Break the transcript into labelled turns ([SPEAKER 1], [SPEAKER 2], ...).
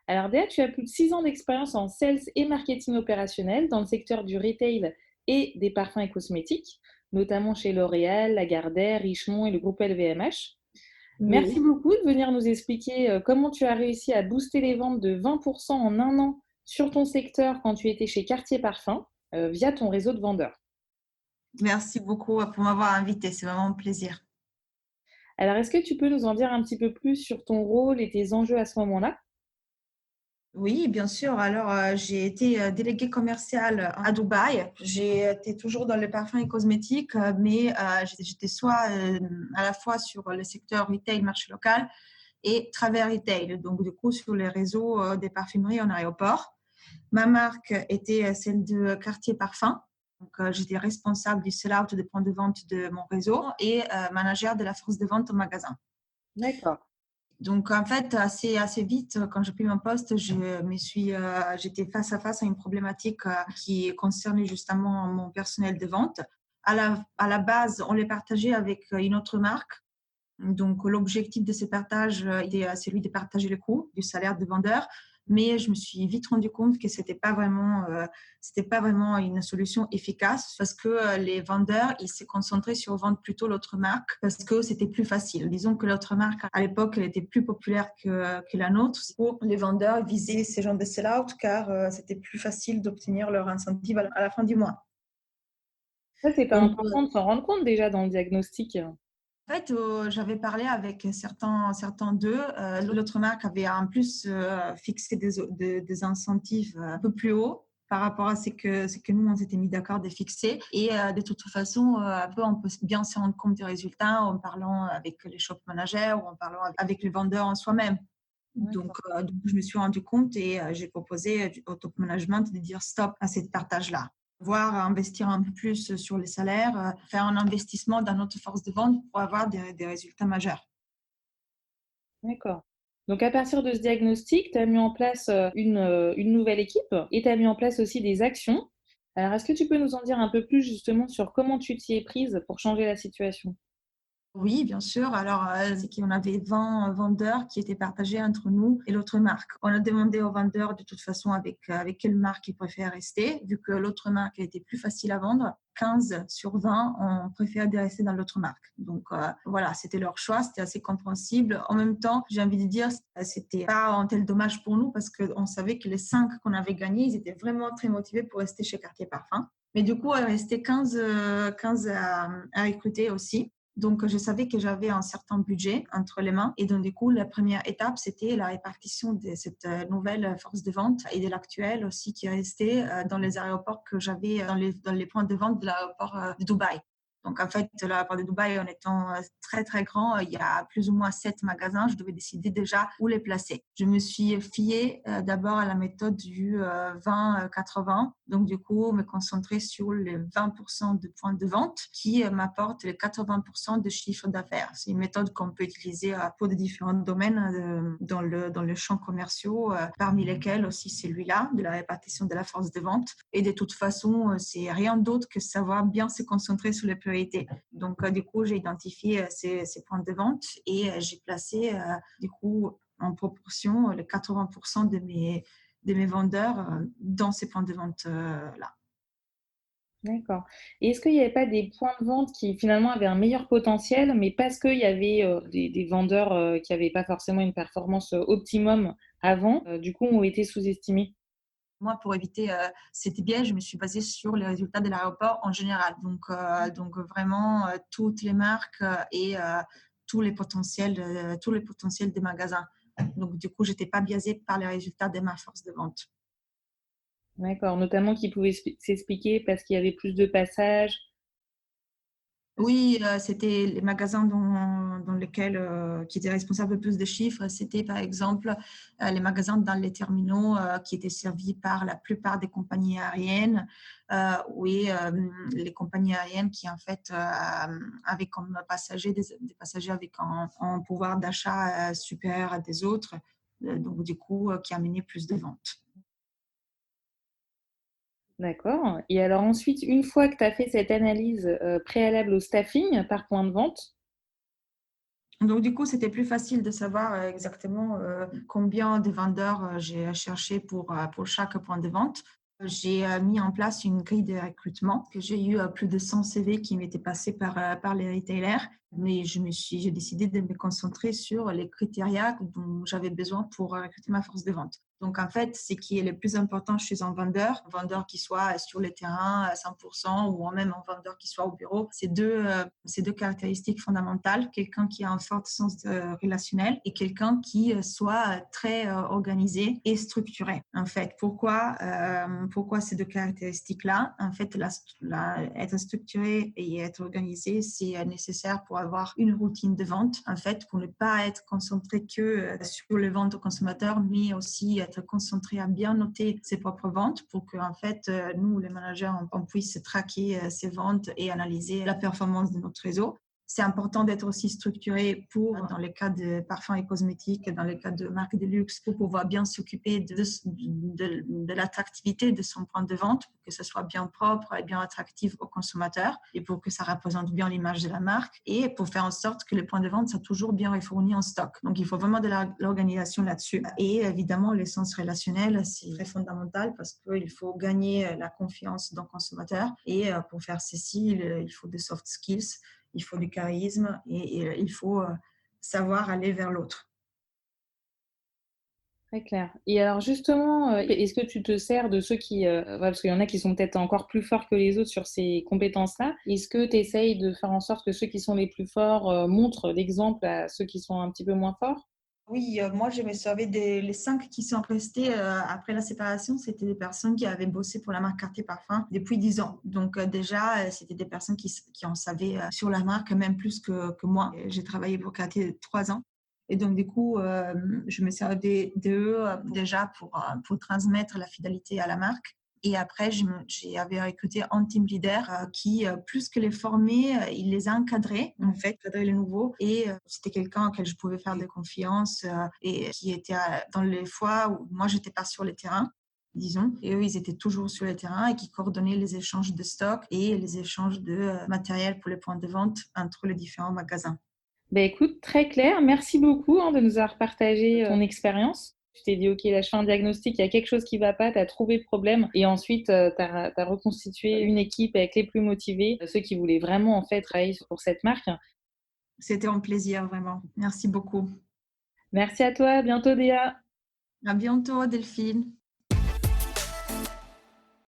[SPEAKER 1] Alors Déa, tu as plus de 6 ans d'expérience en sales et marketing opérationnel dans le secteur du retail et des parfums et cosmétiques, notamment chez L'Oréal, Lagardère, Richemont et le groupe LVMH. Merci
[SPEAKER 2] Oui,
[SPEAKER 1] beaucoup de venir nous expliquer comment tu as réussi à booster les ventes de 20% en un an sur ton secteur quand tu étais chez Cartier Parfum via ton réseau de vendeurs.
[SPEAKER 2] merci beaucoup pour m'avoir invité. C'est vraiment un plaisir.
[SPEAKER 1] Alors, est-ce que tu peux nous en dire un petit peu plus sur ton rôle et tes enjeux à ce moment-là?
[SPEAKER 2] Oui, bien sûr. Alors, j'ai été déléguée commerciale à Dubaï. J'ai été toujours dans les parfums et cosmétiques, mais j'étais soit à la fois sur le secteur retail, marché local, et travers retail. Donc, du coup, sur les réseaux des parfumeries en aéroport. Ma marque était celle de Cartier Parfum. Donc, j'étais responsable du sell-out des points de vente de mon réseau et manager de la force de vente au magasin.
[SPEAKER 1] D'accord.
[SPEAKER 2] Donc, en fait, assez vite, quand j'ai pris mon poste, j'étais face à face à une problématique qui concernait justement mon personnel de vente. À la base, on les partageait avec une autre marque. Donc, l'objectif de ce partage était celui de partager le coût du salaire de vendeur. Mais je me suis vite rendu compte que c'était pas vraiment une solution efficace parce que les vendeurs, ils s'est concentrés sur vendre plutôt l'autre marque parce que c'était plus facile. Disons que l'autre marque, à l'époque, elle était plus populaire que la nôtre. Pour les vendeurs, ils visaient ces gens de sell-out car c'était plus facile d'obtenir leur incentive à la fin du mois.
[SPEAKER 1] Ça, c'est pas
[SPEAKER 2] Donc,
[SPEAKER 1] important de s'en rendre compte déjà dans le diagnostic.
[SPEAKER 2] en fait, j'avais parlé avec certains d'eux. L'autre marque avait en plus fixé des incentives un peu plus hauts par rapport à ce que nous, on s'était mis d'accord de fixer. Et de toute façon, un peu, on peut bien se rendre compte des résultats en parlant avec les shop managers ou en parlant avec le vendeur en soi-même. Donc, je me suis rendu compte et j'ai proposé au top management de dire stop à cette partage-là. Voire investir un peu plus sur les salaires, faire un investissement dans notre force de vente pour avoir des résultats majeurs.
[SPEAKER 1] D'accord. Donc, à partir de ce diagnostic, tu as mis en place une nouvelle équipe et tu as mis en place aussi des actions. Alors, est-ce que tu peux nous en dire un peu plus justement sur comment tu t'y es prise pour changer la situation?
[SPEAKER 2] Oui, bien sûr. Alors, c'est qu'on avait 20 vendeurs qui étaient partagés entre nous et l'autre marque. On a demandé aux vendeurs de toute façon avec quelle marque ils préfèrent rester, vu que l'autre marque était plus facile à vendre. 15 sur 20 ont préféré de rester dans l'autre marque. Donc, voilà, c'était leur choix, c'était assez compréhensible. En même temps, j'ai envie de dire, c'était pas un tel dommage pour nous parce qu'on savait que les 5 qu'on avait gagnés, ils étaient vraiment très motivés pour rester chez Cartier Parfum. Mais du coup, il restait 15 à recruter aussi. Donc, je savais que j'avais un certain budget entre les mains. Et donc, du coup, la première étape, c'était la répartition de cette nouvelle force de vente et de l'actuelle aussi qui est restée dans les aéroports que j'avais, dans les points de vente de l'aéroport de Dubaï. Donc, en fait, l'aéroport de Dubaï, en étant très, très grand, il y a plus ou moins 7 magasins. Je devais décider déjà où les placer. Je me suis fiée d'abord à la méthode du 20-80. Donc, du coup, me concentrer sur les 20% de points de vente qui m'apportent les 80% de chiffre d'affaires. C'est une méthode qu'on peut utiliser pour des différents domaines dans le champ commerciaux, parmi lesquels aussi celui-là, de la répartition de la force de vente. Et de toute façon, c'est rien d'autre que savoir bien se concentrer sur les priorités. Donc, du coup, j'ai identifié ces points de vente et j'ai placé, du coup, en proportion, les 80% de mes vendeurs dans ces points de vente-là.
[SPEAKER 1] D'accord. Et est-ce qu'il n'y avait pas des points de vente qui finalement avaient un meilleur potentiel, mais parce qu'il y avait des vendeurs qui n'avaient pas forcément une performance optimum avant, du coup, ont été sous-estimés?
[SPEAKER 2] Moi, pour éviter cette biais, je me suis basée sur les résultats de l'aéroport en général. Donc vraiment, toutes les marques et tous les potentiels des magasins. Donc, du coup, je n'étais pas biaisée par les résultats de ma force de vente.
[SPEAKER 1] D'accord. Notamment qui pouvaient s'expliquer parce qu'il y avait plus de passages.
[SPEAKER 2] Oui, c'était les magasins dans lesquels qui étaient responsables de plus de chiffres. C'était par exemple les magasins dans les terminaux qui étaient servis par la plupart des compagnies aériennes. Oui, les compagnies aériennes qui en fait avaient comme passagers des passagers avec un pouvoir d'achat supérieur à des autres. Donc du coup, qui amenaient plus de ventes.
[SPEAKER 1] D'accord. Et alors ensuite, une fois que tu as fait cette analyse préalable au staffing par point de vente,
[SPEAKER 2] Donc du coup, c'était plus facile de savoir exactement combien de vendeurs j'ai cherché pour chaque point de vente. J'ai mis en place une grille de recrutement que j'ai eu plus de 100 CV qui m'étaient passés par les retailers. Mais j'ai décidé de me concentrer sur les critères dont j'avais besoin pour recruter ma force de vente. Donc, en fait, ce qui est le plus important chez un vendeur qui soit sur le terrain à 100% ou même un vendeur qui soit au bureau, c'est deux caractéristiques fondamentales. Quelqu'un qui a un fort sens relationnel et quelqu'un qui soit très organisé et structuré. En fait, pourquoi ces deux caractéristiques-là? En fait, être structuré et être organisé, c'est nécessaire pour avoir une routine de vente, en fait, pour ne pas être concentré que sur les ventes aux consommateurs, mais aussi être concentré à bien noter ses propres ventes pour que, en fait, nous, les managers, on puisse traquer ces ventes et analyser la performance de notre réseau. C'est important d'être aussi structuré dans les cas de parfums et cosmétiques, dans les cas de marques de luxe, pour pouvoir bien s'occuper de l'attractivité de son point de vente, pour que ce soit bien propre et bien attractif aux consommateurs et pour que ça représente bien l'image de la marque et pour faire en sorte que les points de vente soient toujours bien fournis en stock. Donc, il faut vraiment de l'organisation là-dessus. Et évidemment, l'essence relationnelle, c'est très fondamental parce qu'il faut gagner la confiance d'un consommateur et pour faire ceci, il faut des soft skills, il faut du charisme et il faut savoir aller vers l'autre.
[SPEAKER 1] Très clair. Et alors justement, est-ce que tu te sers de ceux qui, ouais, parce qu'il y en a qui sont peut-être encore plus forts que les autres sur ces compétences-là. Est-ce que tu essayes de faire en sorte que ceux qui sont les plus forts, montrent l'exemple à ceux qui sont un petit peu moins forts?
[SPEAKER 2] Oui, moi, je me servais les 5 qui sont restés après la séparation. C'était des personnes qui avaient bossé pour la marque Cartier Parfum depuis 10 ans. Donc, déjà, c'était des personnes qui en savaient sur la marque, même plus que moi. J'ai travaillé pour Cartier 3 ans. Et donc, du coup, je me servais d'eux déjà pour transmettre la fidélité à la marque. Et après, j'avais recruté un team leader qui, plus que les former, il les a encadrés, en fait, cadrer les nouveaux. Et c'était quelqu'un auquel je pouvais faire de confiance et qui était dans les fois où moi, j'étais pas sur le terrain, disons. Et eux, ils étaient toujours sur le terrain et qui coordonnaient les échanges de stock et les échanges de matériel pour les points de vente entre les différents magasins.
[SPEAKER 1] Ben écoute, très clair. Merci beaucoup, hein, de nous avoir partagé, ton expérience. Tu t'es dit: «OK, là, je fais un diagnostic, il y a quelque chose qui va pas», tu as trouvé le problème et ensuite, tu as reconstitué une équipe avec les plus motivés, ceux qui voulaient vraiment, en fait, travailler pour cette marque.
[SPEAKER 2] C'était un plaisir, vraiment. Merci beaucoup.
[SPEAKER 1] Merci à toi, à bientôt Déa.
[SPEAKER 2] À bientôt, Delphine.